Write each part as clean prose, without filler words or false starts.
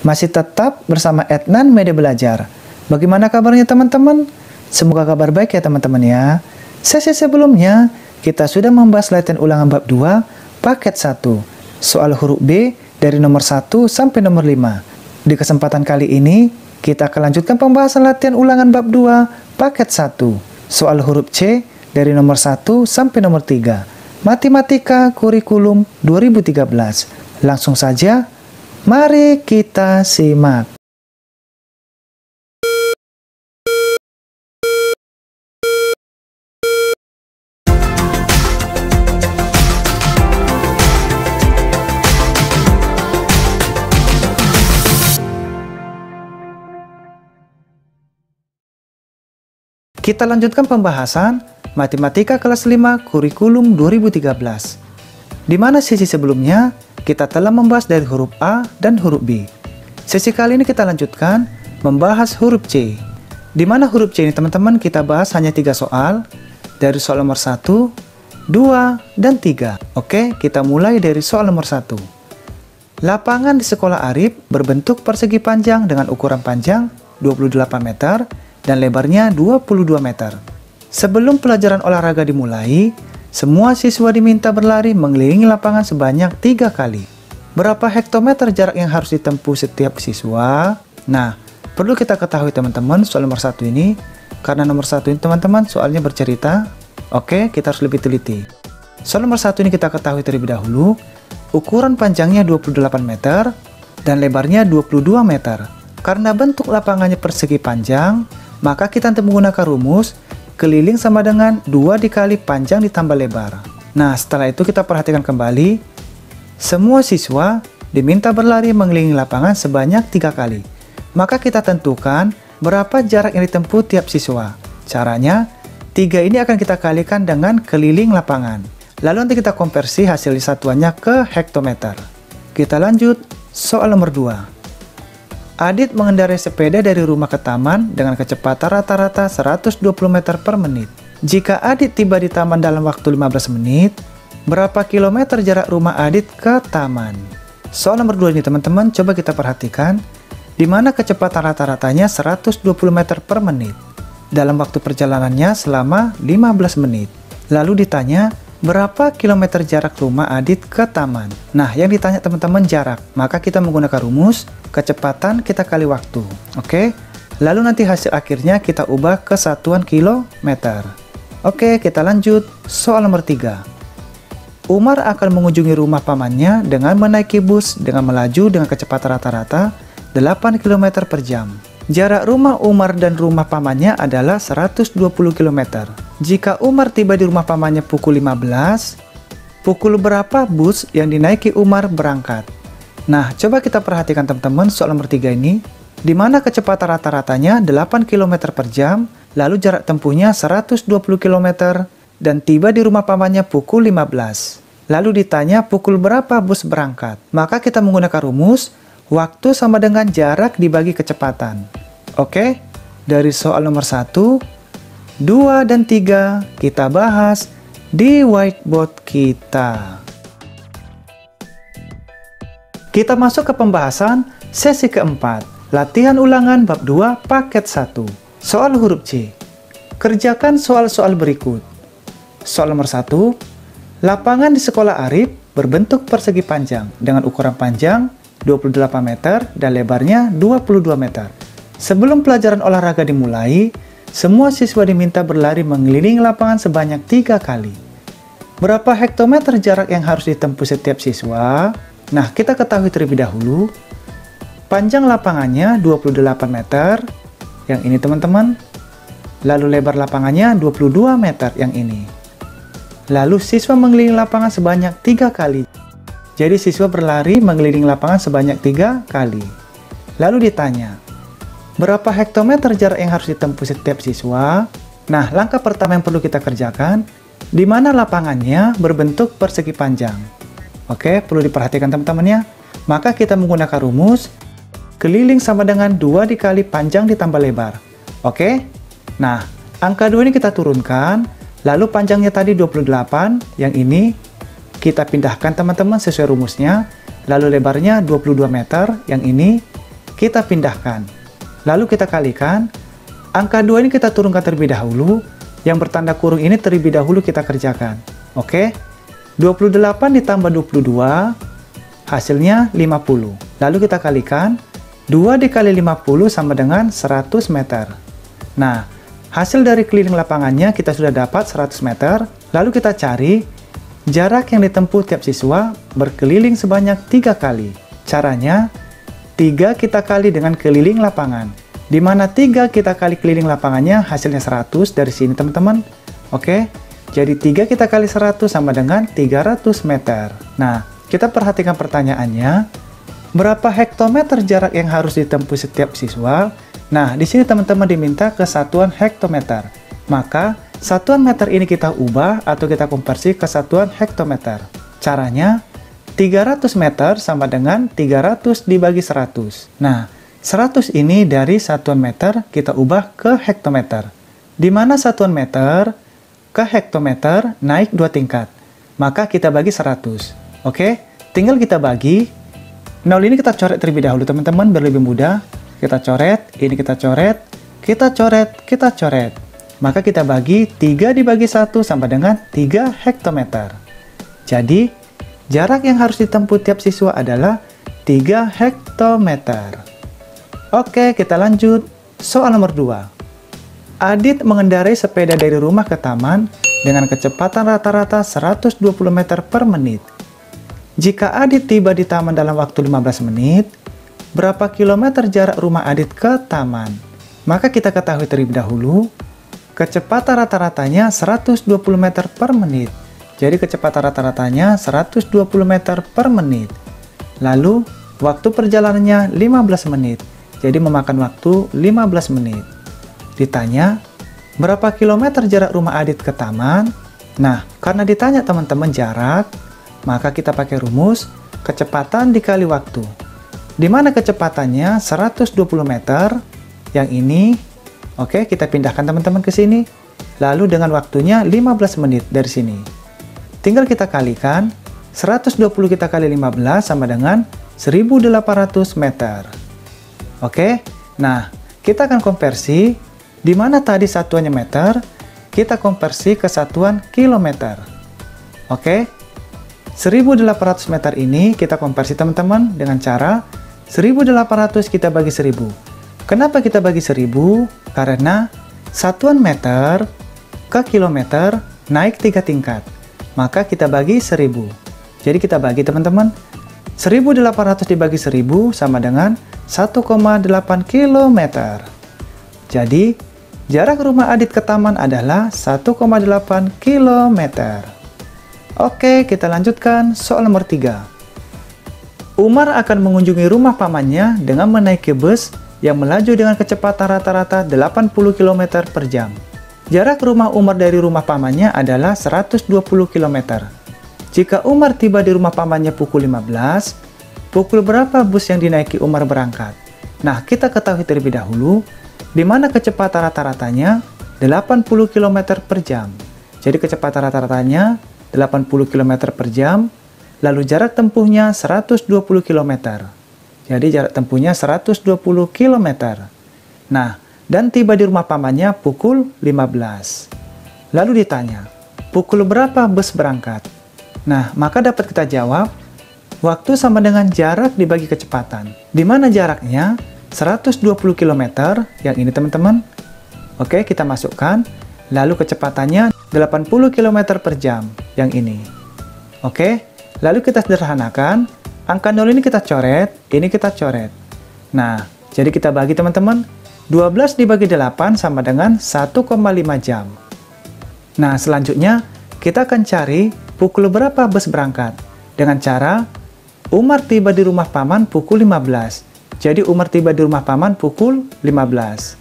Masih tetap bersama Adnan Media Belajar. Bagaimana kabarnya teman-teman? Semoga kabar baik ya teman-teman ya. Sesi sebelumnya, kita sudah membahas latihan ulangan bab 2, paket 1. Soal huruf B dari nomor 1 sampai nomor 5. Di kesempatan kali ini, kita akan lanjutkan pembahasan latihan ulangan bab 2, paket 1. Soal huruf C dari nomor 1 sampai nomor 3. Matematika Kurikulum 2013. Langsung saja, mari kita simak. Kita lanjutkan pembahasan Matematika kelas 5 Kurikulum 2013. Di mana sesi sebelumnya kita telah membahas dari huruf A dan huruf B. Sesi kali ini kita lanjutkan membahas huruf C. Di mana huruf C ini teman-teman kita bahas hanya 3 soal, dari soal nomor 1, 2, dan 3. Oke, kita mulai dari soal nomor 1. Lapangan di sekolah Arif berbentuk persegi panjang dengan ukuran panjang 28 meter dan lebarnya 22 meter. Sebelum pelajaran olahraga dimulai, semua siswa diminta berlari mengelilingi lapangan sebanyak 3 kali. Berapa hektometer jarak yang harus ditempuh setiap siswa? Nah, perlu kita ketahui teman-teman soal nomor 1 ini, karena nomor 1 ini teman-teman soalnya bercerita. Oke, kita harus lebih teliti. Soal nomor 1 ini kita ketahui terlebih dahulu, ukuran panjangnya 28 meter dan lebarnya 22 meter. Karena bentuk lapangannya persegi panjang, maka kita nanti menggunakan rumus keliling sama dengan 2 dikali panjang ditambah lebar. Nah, setelah itu kita perhatikan kembali. Semua siswa diminta berlari mengelilingi lapangan sebanyak 3 kali. Maka kita tentukan berapa jarak yang ditempuh tiap siswa. Caranya, 3 ini akan kita kalikan dengan keliling lapangan. Lalu nanti kita konversi hasil satuannya ke hektometer. Kita lanjut, soal nomor 2. Adit mengendarai sepeda dari rumah ke taman dengan kecepatan rata-rata 120 meter per menit. Jika Adit tiba di taman dalam waktu 15 menit, berapa kilometer jarak rumah Adit ke taman? Soal nomor 2 ini teman-teman, coba kita perhatikan, di mana kecepatan rata-ratanya 120 meter per menit. Dalam waktu perjalanannya selama 15 menit. Lalu ditanya, berapa kilometer jarak rumah Adit ke taman? Nah, yang ditanya teman-teman jarak, maka kita menggunakan rumus kecepatan kita kali waktu. Oke, lalu nanti hasil akhirnya kita ubah ke satuan kilometer. Oke, kita lanjut. Soal nomor 3. Umar akan mengunjungi rumah pamannya dengan menaiki bus dengan melaju dengan kecepatan rata-rata 8 km per jam. Jarak rumah Umar dan rumah pamannya adalah 120 km. Jika Umar tiba di rumah pamannya pukul 15, pukul berapa bus yang dinaiki Umar berangkat? Nah, coba kita perhatikan teman-teman soal nomor 3 ini, di mana kecepatan rata-ratanya 8 km per jam, lalu jarak tempuhnya 120 km, dan tiba di rumah pamannya pukul 15. Lalu ditanya pukul berapa bus berangkat. Maka kita menggunakan rumus, waktu sama dengan jarak dibagi kecepatan. Oke, dari soal nomor 1, 2, dan 3 kita bahas di whiteboard kita. Kita masuk ke pembahasan sesi keempat, latihan ulangan bab 2 paket 1. Soal huruf C. Kerjakan soal-soal berikut. Soal nomor 1, lapangan di sekolah Arif berbentuk persegi panjang dengan ukuran panjang 28 meter dan lebarnya 22 meter. Sebelum pelajaran olahraga dimulai, semua siswa diminta berlari mengelilingi lapangan sebanyak 3 kali. Berapa hektometer jarak yang harus ditempuh setiap siswa? Nah, kita ketahui terlebih dahulu, panjang lapangannya 28 meter, yang ini teman-teman. Lalu lebar lapangannya 22 meter, yang ini. Lalu siswa mengelilingi lapangan sebanyak 3 kali. Jadi siswa berlari mengelilingi lapangan sebanyak 3 kali. Lalu ditanya, berapa hektometer jarak yang harus ditempuh setiap siswa? Nah, langkah pertama yang perlu kita kerjakan, di mana lapangannya berbentuk persegi panjang. Oke, perlu diperhatikan teman-teman ya. Maka kita menggunakan rumus keliling sama dengan 2 dikali panjang ditambah lebar. Oke? Nah, angka 2 ini kita turunkan, lalu panjangnya tadi 28, yang ini kita pindahkan teman-teman sesuai rumusnya, lalu lebarnya 22 meter, yang ini kita pindahkan. Lalu kita kalikan. Angka 2 ini kita turunkan terlebih dahulu. Yang bertanda kurung ini terlebih dahulu kita kerjakan. Oke? 28 ditambah 22, hasilnya 50. Lalu kita kalikan. 2 dikali 50 sama dengan 100 meter. Nah, hasil dari keliling lapangannya kita sudah dapat 100 meter. Lalu kita cari jarak yang ditempuh tiap siswa berkeliling sebanyak 3 kali. Caranya, 3 kita kali dengan keliling lapangan. Di mana 3 kita kali keliling lapangannya hasilnya 100 dari sini teman-teman. Oke, jadi 3 kita kali 100 sama dengan 300 meter. Nah, kita perhatikan pertanyaannya. Berapa hektometer jarak yang harus ditempuh setiap siswa? Nah, di sini teman-teman diminta ke satuan hektometer. Maka, satuan meter ini kita ubah atau kita konversi ke satuan hektometer. Caranya, 300 meter sama dengan 300 dibagi 100. Nah, 100 ini dari satuan meter kita ubah ke hektometer. Di mana satuan meter ke hektometer naik 2 tingkat. Maka kita bagi 100. Oke, tinggal kita bagi. 0 ini kita coret terlebih dahulu teman-teman, biar lebih mudah. Kita coret, ini kita coret, kita coret, kita coret. Maka kita bagi 3 dibagi 1 sama dengan 3 hektometer. Jadi, jarak yang harus ditempuh tiap siswa adalah 3 hektometer. Oke, kita lanjut. Soal nomor 2. Adit mengendarai sepeda dari rumah ke taman dengan kecepatan rata-rata 120 meter per menit. Jika Adit tiba di taman dalam waktu 15 menit, berapa kilometer jarak rumah Adit ke taman? Maka kita ketahui terlebih dahulu, kecepatan rata-ratanya 120 meter per menit. Jadi kecepatan rata-ratanya 120 meter per menit. Lalu, waktu perjalanannya 15 menit. Jadi memakan waktu 15 menit. Ditanya, berapa kilometer jarak rumah Adit ke taman? Nah, karena ditanya teman-teman jarak, maka kita pakai rumus kecepatan dikali waktu. Di mana kecepatannya 120 meter, yang ini, oke, kita pindahkan teman-teman ke sini. Lalu dengan waktunya 15 menit dari sini. Tinggal kita kalikan, 120 kita kali 15 sama dengan 1800 meter. Oke, nah kita akan konversi, di mana tadi satuannya meter, kita konversi ke satuan kilometer. Oke, 1800 meter ini kita konversi teman-teman dengan cara 1800 kita bagi 1000. Kenapa kita bagi 1000? Karena satuan meter ke kilometer naik 3 tingkat. Maka kita bagi 1000. Jadi kita bagi teman-teman, 1800 dibagi 1000 sama dengan 1,8 km. Jadi, jarak rumah Adit ke taman adalah 1,8 km. Oke, kita lanjutkan soal nomor 3. Umar akan mengunjungi rumah pamannya dengan menaiki bus yang melaju dengan kecepatan rata-rata 80 km per jam. Jarak rumah Umar dari rumah pamannya adalah 120 km. Jika Umar tiba di rumah pamannya pukul 15, pukul berapa bus yang dinaiki Umar berangkat? Nah, kita ketahui terlebih dahulu, di mana kecepatan rata-ratanya 80 km per jam. Jadi kecepatan rata-ratanya 80 km per jam, lalu jarak tempuhnya 120 km. Jadi jarak tempuhnya 120 km. Nah, dan tiba di rumah pamannya pukul 15. Lalu ditanya, pukul berapa bus berangkat? Nah, maka dapat kita jawab, waktu sama dengan jarak dibagi kecepatan. Di mana jaraknya? 120 km, yang ini teman-teman. Oke, kita masukkan. Lalu kecepatannya 80 km per jam, yang ini. Oke, lalu kita sederhanakan. Angka 0 ini kita coret, ini kita coret. Nah, jadi kita bagi teman-teman. 12 dibagi 8 sama dengan 1,5 jam. Nah, selanjutnya kita akan cari pukul berapa bus berangkat. Dengan cara Umar tiba di rumah paman pukul 15. Jadi Umar tiba di rumah paman pukul 15.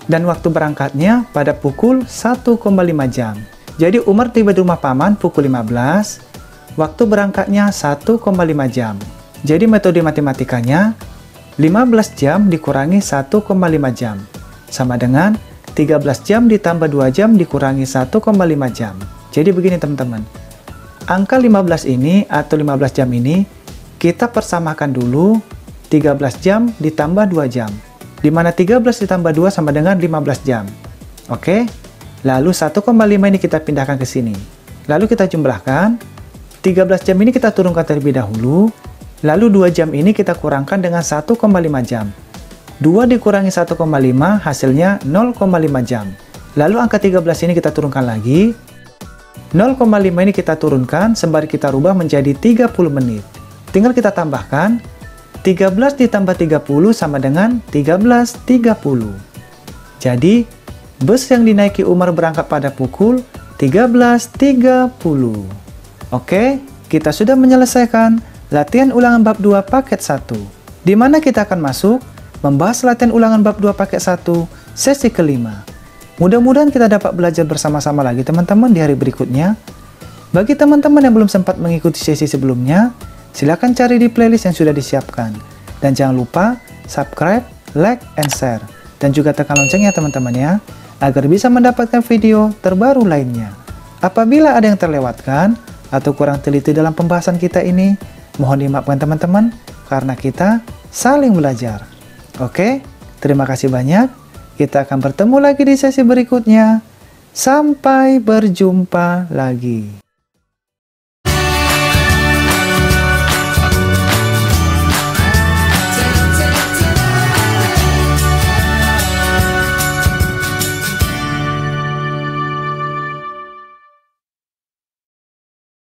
Dan waktu berangkatnya pada pukul 1,5 jam. Jadi Umar tiba di rumah paman pukul 15. Waktu berangkatnya 1,5 jam. Jadi metode matematikanya 15 jam dikurangi 1,5 jam. Sama dengan 13 jam ditambah 2 jam dikurangi 1,5 jam. Jadi begini teman-teman. Angka 15 ini atau 15 jam ini kita persamakan dulu 13 jam ditambah 2 jam. Di mana 13 ditambah 2 sama dengan 15 jam. Oke? Lalu 1,5 ini kita pindahkan ke sini. Lalu kita jumlahkan. 13 jam ini kita turunkan terlebih dahulu. Lalu 2 jam ini kita kurangkan dengan 1,5 jam. 2 dikurangi 1,5 hasilnya 0,5 jam. Lalu angka 13 ini kita turunkan lagi. 0,5 ini kita turunkan sembari kita rubah menjadi 30 menit. Tinggal kita tambahkan. 13 ditambah 30 sama dengan 13.30. Jadi, bus yang dinaiki Umar berangkat pada pukul 13.30. Oke, kita sudah menyelesaikan latihan ulangan bab 2 paket 1. Di mana kita akan masuk membahas latihan ulangan bab 2 paket 1 sesi kelima. Mudah-mudahan kita dapat belajar bersama-sama lagi teman-teman di hari berikutnya. Bagi teman-teman yang belum sempat mengikuti sesi sebelumnya, silakan cari di playlist yang sudah disiapkan. Dan jangan lupa subscribe, like, and share. Dan juga tekan loncengnya teman-teman ya, agar bisa mendapatkan video terbaru lainnya. Apabila ada yang terlewatkan atau kurang teliti dalam pembahasan kita ini, mohon dimaafkan teman-teman, karena kita saling belajar. Oke, terima kasih banyak. Kita akan bertemu lagi di sesi berikutnya. Sampai berjumpa lagi.